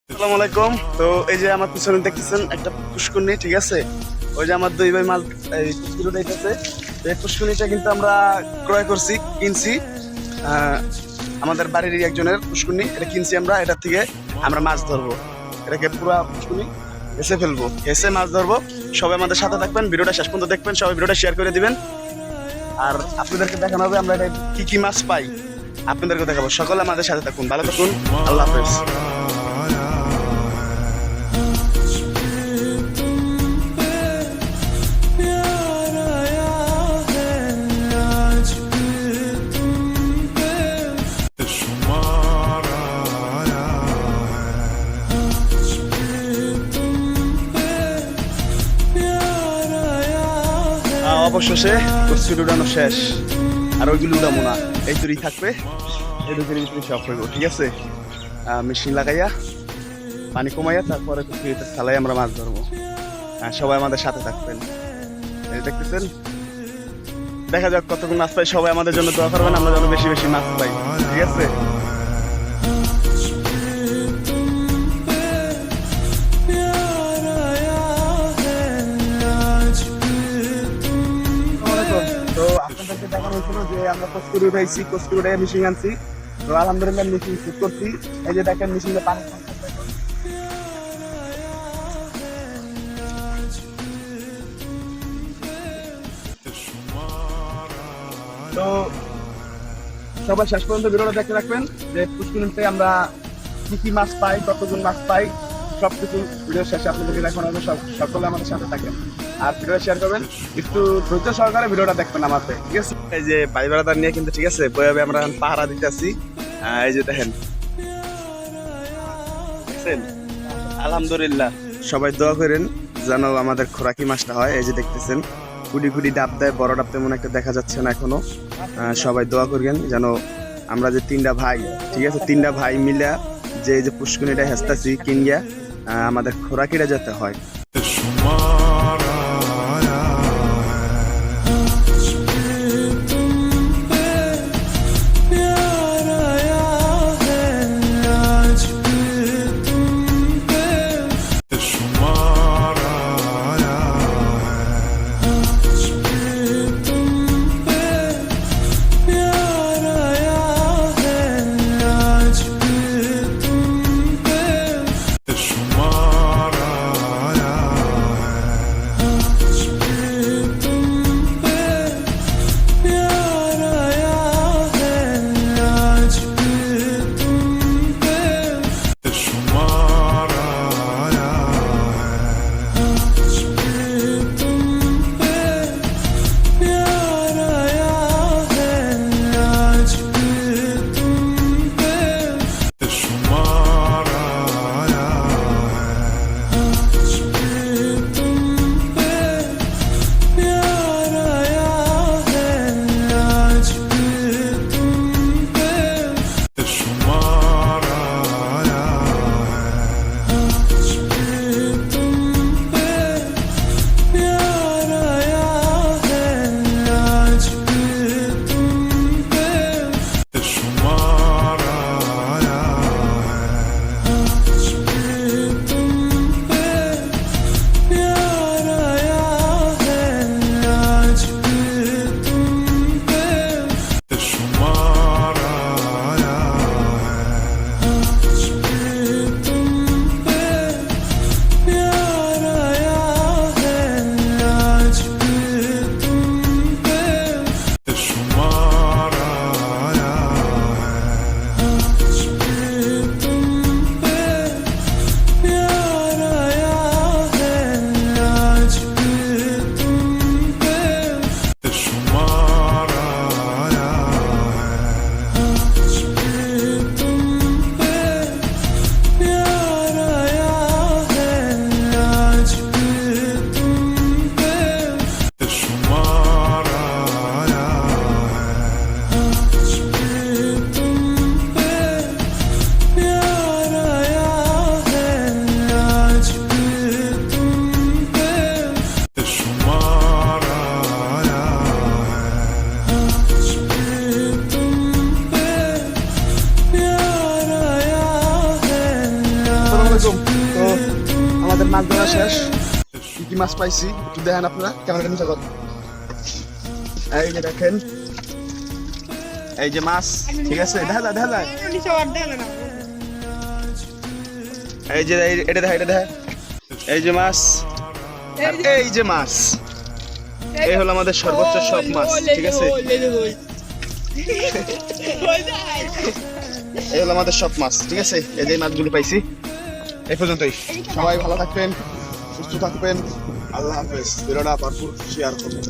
আসসালামু আলাইকুম। তো এই যে আমার পিছনে দেখতেছেন একটা পুষ্করণী, ঠিক আছে? ওই যে আমার দুই ভাই মাছ এই পুষ্করণী দেখতেছে। তো এই পুষ্করণীটা কিন্তু আমরা ক্রয় করছি, কিনছি। আহ, আমাদের বাড়ির একজনের পুষ্করণী, এটা কিনছি আমরা। এটার থেকে আমরা মাছ ধরবো, এটাকে পুরো পুষ্করণী হেসে ফেলবো, হেসে মাছ ধরবো। সবাই আমাদের সাথে থাকবেন, ভিডিওটা শেষ পর্যন্ত দেখবেন, সবাই ভিডিওটা শেয়ার করে দিবেন। আর আপনাদেরকে দেখানো হবে আমরা এটা কি কি মাছ পাই, আপনাদেরকে দেখাবো। সকলে আমাদের সাথে থাকুন, ভালো থাকুন। আল্লাহ হাফেজ। অবশেষে কচুরি উড়ানো শেষ, আর ওইগুলো উড়াবো না, এই তৈরি থাকবে, এই দুটোর ভিতরে সব হইব, ঠিক আছে? মেশিন লাগাইয়া পানি কমাইয়া তারপরে কচুরিতে ছালাই আমরা মাছ ধরবো। সবাই আমাদের সাথে থাকবেন। এই দেখতেছেন, দেখা যাক কতক্ষণ মাছ পাই। সবাই আমাদের জন্য দোয়া করবেন, আমরা যেন বেশি বেশি মাছ পাই, ঠিক আছে? তো আপনাদেরকে দেখানো হয়েছিল যে আমরা কস্তুরি উঠাইছি, কস্তুরি উঠে মিশিং আনছি। তো আলহামদুলিল্লাহ মিশিং শুট করছি। এই যে দেখেন মিশিংয়ে পানি থাকতেছে এখন। তো সবাই শেষ পর্যন্ত ভিডিওটা দেখতে রাখবেন যে পুষ্করিণীতে আমরা কি কি মাছ পাই, কতজন মাছ পাই, সবকিছু ভিডিও শেষে আপনাদেরকে দেখানো হবে। সকলে আমাদের সাথে থাকেন আর ভিডিওটা শেয়ার করবেন। একটু ধৈর্য সহকারে ভিডিওটা দেখবেন আমাদের, ঠিক আছে? এই যে ভাই বেড়াদার নিয়ে কিন্তু, ঠিক আছে, বইভাবে আমরা এখন পাহারা দিতেছি। এই যে দেখেন, দেখছেন? আলহামদুলিল্লাহ, সবাই দোয়া করেন যেন আমাদের খোরাকি মাছটা হয়। এই যে দেখতেছেন কুড়ি কুড়ি ডাব দেয়, বড় ডাব তেমন একটা দেখা যাচ্ছে না এখনো। সবাই দোয়া করবেন যেন আমরা যে তিনটা ভাই, ঠিক আছে, তিনটা ভাই মিলা যে এই যে পুষ্করিণীটা হেসতাছি কিনগা, আমাদের খোরাকিটা যাতে হয়। আলাইকুম। তো আমাদের মাছ ধরা শেষ, কি কি মাছ পাইছি একটু দেখেন আপনারা, ক্যামেরাটা নিচে কর। এই যে দেখেন, এই যে মাছ, ঠিক আছে, দেখা যায় দেখা যায়, এই যে এটা দেখা, এটা দেখা, এই যে মাছ, আর এই যে মাছ, এই হলো আমাদের সর্বোচ্চ সব মাছ, ঠিক আছে, এই হলো আমাদের সব মাছ, ঠিক আছে। এই যে মাছগুলি পাইছি, এই পর্যন্তই। সবাই ভালো থাকবেন, সুস্থ থাকবেন, আল্লাহ হাফেজ। ভিডিওটা ভরপুর শেয়ার করবেন।